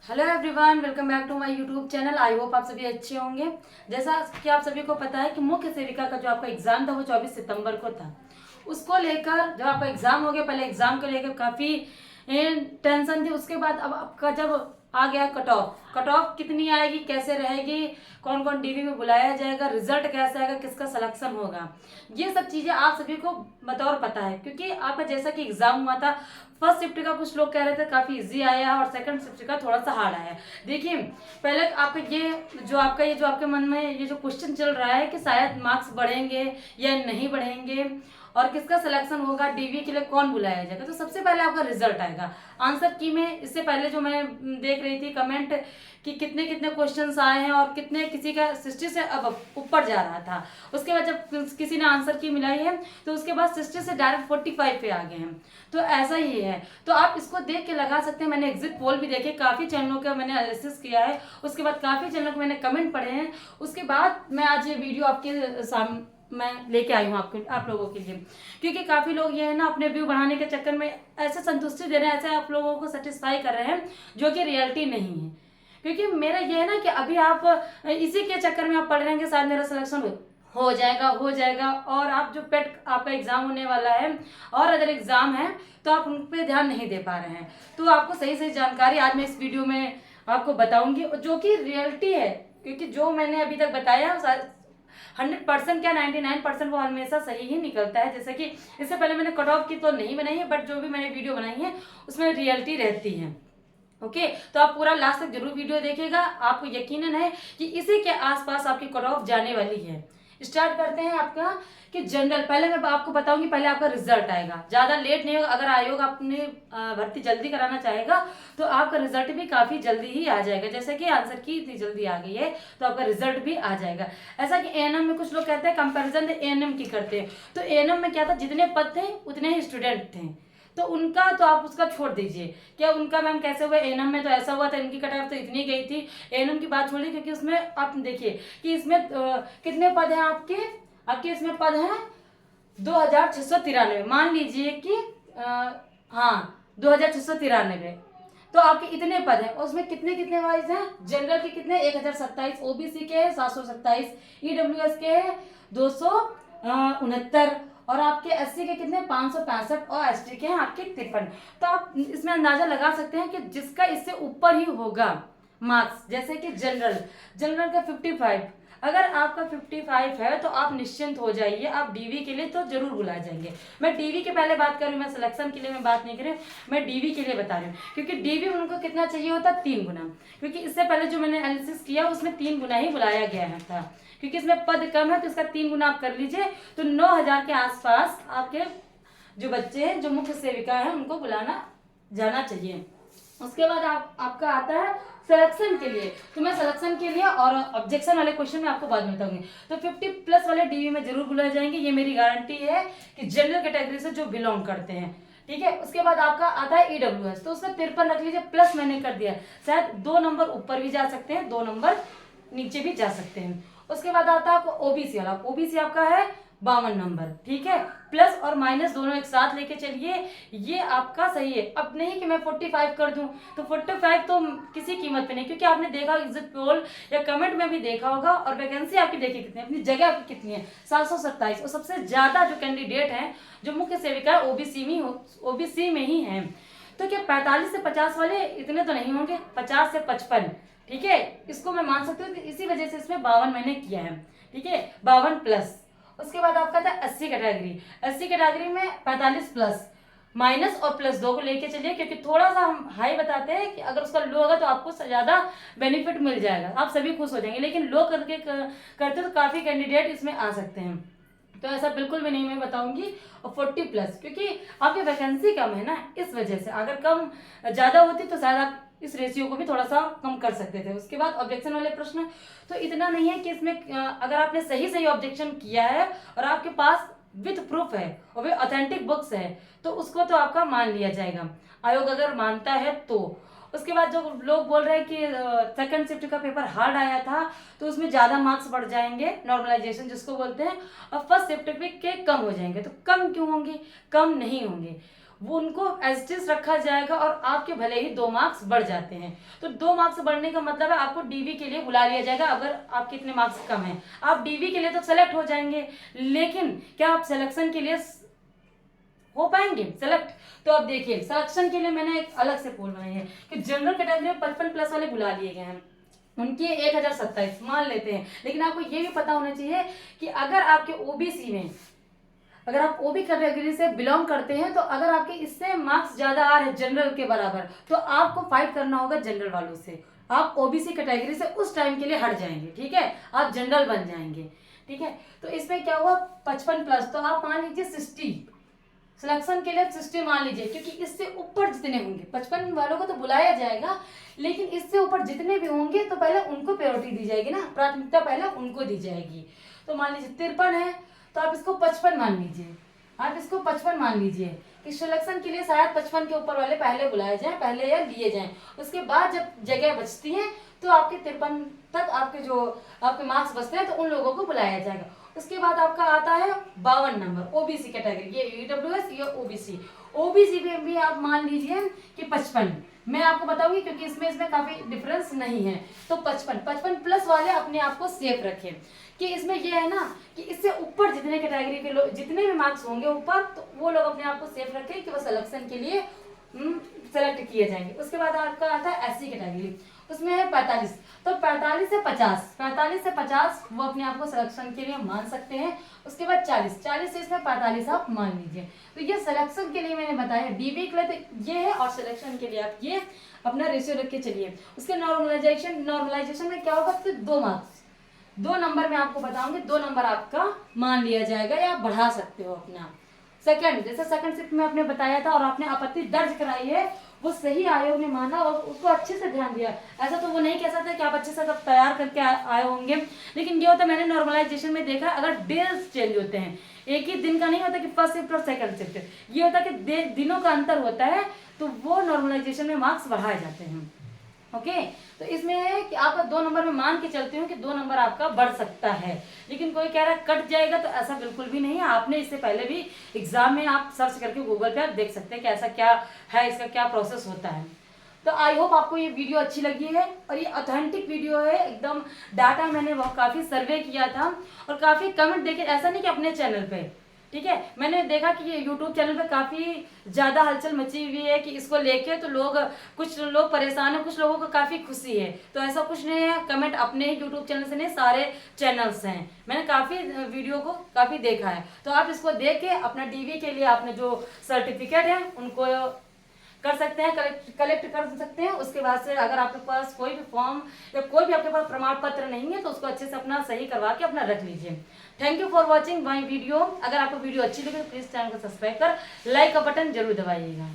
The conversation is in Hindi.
Hello everyone, welcome back to my YouTube channel. I hope आप सभी अच्छे होंगे। जैसा कि आप सभी को पता है कि मुख्य सेविका का जो आपका एग्जाम था वो 24 सितंबर को था। उसको लेकर जब आपका एग्जाम हो गया, पहले एग्जाम को लेकर काफ़ी टेंशन थी। उसके बाद अब आपका जब आ गया कट ऑफ कितनी आएगी, कैसे रहेगी, कौन कौन डीवी में बुलाया जाएगा, रिजल्ट कैसा आएगा, किसका सिलेक्शन होगा, ये सब चीज़ें आप सभी को बतौर पता है। क्योंकि आपका जैसा कि एग्जाम हुआ था, फर्स्ट शिफ्ट का कुछ लोग कह रहे थे काफ़ी इजी आया और सेकंड शिफ्ट का थोड़ा सा हार्ड आया। देखिए, पहले आपका ये जो आपके मन में ये जो क्वेश्चन चल रहा है कि शायद मार्क्स बढ़ेंगे या नहीं बढ़ेंगे और किसका सिलेक्शन होगा, डीवी के लिए कौन बुलाया जाएगा, तो सबसे पहले आपका रिजल्ट आएगा। आंसर की में इससे पहले जो मैं देख रही थी कमेंट कि कितने कितने क्वेश्चंस आए हैं और कितने किसी का 60 से अब ऊपर जा रहा था। उसके बाद जब किसी ने आंसर की मिलाई है तो उसके बाद 60 से डायरेक्ट 45 पे आ गए हैं। तो ऐसा ही है, तो आप इसको देख के लगा सकते हैं। मैंने एग्जिट पोल भी देखे, काफ़ी चैनलों का मैंने एनालिसिस किया है, उसके बाद काफ़ी चैनलों के मैंने कमेंट पढ़े हैं। उसके बाद मैं आज ये वीडियो आपके सामने मैं लेके आई हूँ आप लोगों के लिए। क्योंकि काफ़ी लोग ये है ना अपने व्यू बढ़ाने के चक्कर में ऐसे संतुष्टि दे रहे हैं, ऐसे आप लोगों को सेटिस्फाई कर रहे हैं जो कि रियलिटी नहीं है। क्योंकि मेरा ये है ना कि अभी आप इसी के चक्कर में आप पढ़ रहे हैं कि शायद मेरा सिलेक्शन हो जाएगा और आप जो पेट आपका एग्जाम होने वाला है और अदर एग्जाम है तो आप उन पर ध्यान नहीं दे पा रहे हैं। तो आपको सही सही जानकारी आज मैं इस वीडियो में आपको बताऊंगी जो कि रियलिटी है। क्योंकि जो मैंने अभी तक बताया 100% क्या 99% वो हमेशा सही ही निकलता है। जैसे कि इससे पहले मैंने कट ऑफ की तो नहीं बनाई है, बट जो भी मैंने वीडियो बनाई है उसमें रियलिटी रहती है। ओके, तो आप पूरा लास्ट तक जरूर वीडियो देखिएगा। आपको यकीनन है कि इसी के आसपास आपकी कट ऑफ जाने वाली है। स्टार्ट करते हैं आपका कि जनरल। पहले मैं आपको बताऊंगी, पहले आपका रिजल्ट आएगा, ज़्यादा लेट नहीं होगा। अगर आयोग अपने भर्ती जल्दी कराना चाहेगा तो आपका रिजल्ट भी काफ़ी जल्दी ही आ जाएगा। जैसे कि आंसर की इतनी जल्दी आ गई है तो आपका रिजल्ट भी आ जाएगा। ऐसा कि एएनएम में कुछ लोग कहते हैं कंपैरिजन एएनएम की करते हैं, तो एएनएम में क्या था, जितने पद थे उतने ही स्टूडेंट थे। तो उनका तो आप उसका छोड़ दीजिए, क्या उनका मैम कैसे हुआ, एएनएम में तो ऐसा हुआ था, इनकी कट ऑफ तो इतनी गई थी। एएनएम की बात छोड़िए, क्योंकि उसमें आप देखिए कि इसमें कितने पद हैं आपके इसमें पद हैं 2693। मान लीजिए कि हाँ 2693, तो आपके इतने पद हैं। उसमें कितने कितने वाइज हैं, जनरल के कितने 1027, ओबीसी के 727, ईडब्ल्यूएस के 269 और आपके एससी के कितने 565 और एसटी के हैं आपके 53। तो आप इसमें अंदाजा लगा सकते हैं कि जिसका इससे ऊपर ही होगा मार्क्स, जैसे कि जनरल का 55, अगर आपका 55 है तो आप निश्चिंत हो जाइए, आप डीवी के लिए तो जरूर बुला जाएंगे। मैं डीवी के पहले बात कर रही हूँ, मैं सिलेक्शन के लिए मैं बात नहीं कर रही हूँ, मैं डीवी के लिए बता रही हूँ। क्योंकि डीवी उनको कितना चाहिए होता, 3 गुना। क्योंकि इससे पहले जो मैंने एनालिसिस किया उसमें 3 गुना ही बुलाया गया था। क्योंकि इसमें पद कम है तो इसका 3 गुना आप कर लीजिए, तो 9000 के आसपास आपके जो बच्चे हैं, जो मुख्य सेविका है, उनको बुलाना जाना चाहिए। उसके बाद आपका आता है सिलेक्शन के लिए। तो मैं सिलेक्शन के लिए और ऑब्जेक्शन वाले क्वेश्चन में आपको बाद में बताऊंगी। तो 50+ वाले डीवी में जरूर बुलाए जाएंगे, ये मेरी गारंटी है कि जनरल कैटेगरी से जो बिलोंग करते हैं। ठीक है, उसके बाद आपका आता है ईडब्ल्यूएस, तो उसमें 53 रख लीजिए, प्लस मैंने कर दिया, शायद 2 नंबर ऊपर भी जा सकते हैं, 2 नंबर नीचे भी जा सकते हैं। उसके बाद आता है आपको ओबीसी वाला, ओबीसी आपका है 52 नंबर। ठीक है, प्लस और माइनस दोनों एक साथ लेके चलिए, ये आपका सही है। अब नहीं कि मैं 45 कर दूं, तो 45 तो किसी कीमत पे नहीं, क्योंकि आपने देखा एग्जिट पोल या कमेंट में भी देखा होगा, और वैकेंसी आपकी देखी कितनी है, अपनी जगह आपकी कितनी है, 727। और सबसे ज्यादा जो कैंडिडेट हैं जो मुख्य सेविका है ओबीसी में ही है। तो क्या 45 से 50 वाले इतने तो नहीं होंगे, 50 से 55। ठीक है, इसको मैं मान सकती हूँ, इसी वजह से इसमें 52 मैंने किया है। ठीक है, 52+। उसके बाद आपका था 80 कैटेगरी में 45+ माइनस और +2 को लेके चलिए, क्योंकि थोड़ा सा हम हाई बताते हैं कि अगर उसका लो होगा तो आपको ज्यादा बेनिफिट मिल जाएगा, आप सभी खुश हो जाएंगे। लेकिन लो करते तो काफी कैंडिडेट इसमें आ सकते हैं, तो ऐसा बिल्कुल भी नहीं मैं बताऊंगी। और 40+, क्योंकि आपकी वैकेंसी कम है ना, इस वजह से अगर कम ज्यादा होती तो शायद आप इस रेशियो को भी थोड़ा सा कम कर सकते थे। उसके बाद ऑब्जेक्शन वाले प्रश्न, तो इतना नहीं है कि इसमें अगर आपने सही ऑब्जेक्शन किया है और आपके पास विथ प्रूफ है और वे ऑथेंटिक बुक्स है, तो उसको तो आपका मान लिया जाएगा, आयोग अगर मानता है तो। उसके बाद जो लोग बोल रहे हैं कि सेकंड शिफ्ट का पेपर हार्ड आया था तो उसमें ज़्यादा मार्क्स बढ़ जाएंगे, नॉर्मलाइजेशन जिसको बोलते हैं, और फर्स्ट शिफ्ट के कम हो जाएंगे। तो कम क्यों होंगे, कम नहीं होंगे। वो उनको एज इट इज रखा जाएगा और आपके भले ही 2 मार्क्स बढ़ जाते हैं। तो 2 मार्क्स बढ़ने का मतलब है आपको डीवी के लिए बुला लिया जाएगा। अगर आपके इतने मार्क्स कम हैं, आप डीवी के लिए तो सेलेक्ट हो जाएंगे, लेकिन क्या आप सिलेक्शन के लिए हो पाएंगे सेलेक्ट? तो अब देखिए, सिलेक्शन के लिए मैंने एक अलग से पोल बनाई है कि जनरल कैटेगरी में 55+ वाले बुला लिए गए हैं, उनके 1027 मान लेते हैं। लेकिन आपको ये भी पता होना चाहिए कि अगर आपके ओबीसी में, अगर आप ओबी कैटेगरी से बिलोंग करते हैं, तो अगर आपके इससे मार्क्स ज्यादा आ रहे हैं जनरल के बराबर, तो आपको फाइट करना होगा जनरल वालों से। आप ओबीसी कैटेगरी से उस टाइम के लिए हट जाएंगे, ठीक है, आप जनरल बन जाएंगे, ठीक है। तो इसमें क्या हुआ, 55+, तो आप मान लीजिए 60, सिलेक्शन के लिए 60 मान लीजिए, क्योंकि इससे ऊपर जितने होंगे, 55 वालों को तो बुलाया जाएगा, लेकिन इससे ऊपर जितने भी होंगे तो पहले उनको प्रायोरिटी दी जाएगी ना, प्राथमिकता पहले उनको दी जाएगी। तो मान लीजिए 53 है, तो आप इसको 55 मान लीजिए, आप इसको 55 मान लीजिए कि सिलेक्शन के लिए शायद 55 के ऊपर वाले पहले बुलाए जाएं, पहले या लिए जाएं। उसके बाद जब जगह बचती है तो आपके 53 तक आपके जो आपके मार्क्स बचते हैं, तो उन लोगों को बुलाया जाएगा। उसके बाद आपका आता है 52 नंबर, ओबीसी कैटेगरी, ये ईडब्ल्यूएस, ये ओबीसी। ओबीसी में भी आप मान लीजिए कि 55, मैं आपको बताऊंगी क्योंकि इसमें काफी डिफरेंस नहीं है। तो 55+ वाले अपने आप को सेफ रखें कि इसमें ये है ना कि इससे ऊपर जितने कैटेगरी के लोग, जितने भी मार्क्स होंगे ऊपर, तो वो लोग अपने आप को सेफ रखें कि वो सिलेक्शन के लिए सेलेक्ट किए जाएंगे। उसके बाद आपका आता है एससी कैटेगरी, उसमें है 45, तो 45 से 50 वो अपने आप को सिलेक्शन के लिए मान सकते हैं। उसके बाद 40 से इसमें 45 आप मान लीजिए। तो ये सिलेक्शन के लिए मैंने बताया, डीबी के लिए तो ये है, और सिलेक्शन के लिए आप ये अपना रेशियो रख के चलिए। उसके नॉर्मलाइजेशन में क्या होगा, फिर 2 मार्क्स, 2 नंबर में आपको बताऊंगी, 2 नंबर आपका मान लिया जाएगा या बढ़ा सकते हो अपना। सेकंड, जैसे सेकंड शिफ्ट में आपने बताया था और आपने आपत्ति दर्ज कराई है, वो सही आयोग ने माना और उसको अच्छे से ध्यान दिया। ऐसा तो वो नहीं कह सकते कि आप अच्छे से सब तैयार करके आए होंगे, लेकिन ये होता है, मैंने नॉर्मलाइजेशन में देखा, अगर डेज चेंज होते हैं, एक ही दिन का नहीं होता कि फर्स्ट शिफ्ट और सेकंड शिफ्ट, ये होता है कि दिनों का अंतर होता है, तो वो नॉर्मलाइजेशन में मार्क्स बढ़ाए जाते हैं। ओके, तो इसमें है कि आपका 2 नंबर में मान के चलती हूँ कि 2 नंबर आपका बढ़ सकता है। लेकिन कोई कह रहा है कट जाएगा, तो ऐसा बिल्कुल भी नहीं है। आपने इससे पहले भी एग्जाम में आप सर्च करके गूगल पे आप देख सकते हैं कि ऐसा क्या है, इसका क्या प्रोसेस होता है। तो आई होप आपको ये वीडियो अच्छी लगी है, और ये ऑथेंटिक वीडियो है एकदम, डाटा मैंने वो काफ़ी सर्वे किया था और काफ़ी कमेंट देखे, ऐसा नहीं कि अपने चैनल पे, ठीक है, मैंने देखा कि ये यूट्यूब चैनल पे काफ़ी ज़्यादा हलचल मची हुई है कि इसको लेके, तो लोग, कुछ लोग परेशान हैं, कुछ लोगों को काफ़ी खुशी है। तो ऐसा कुछ नहीं है, कमेंट अपने ही यूट्यूब चैनल से नहीं, सारे चैनल्स हैं, मैंने काफ़ी वीडियो को काफ़ी देखा है। तो आप इसको देख के अपना डीवी के लिए अपने जो सर्टिफिकेट है उनको कर सकते हैं, कलेक्ट कर सकते हैं। उसके बाद से अगर आपके पास कोई भी फॉर्म या कोई भी आपके पास प्रमाण पत्र नहीं है, तो उसको अच्छे से अपना सही करवा के अपना रख लीजिए। Thank you for watching my video. अगर आपको वीडियो अच्छी लगे तो प्लीज चैनल को सब्सक्राइब कर लाइक का बटन जरूर दबाइएगा।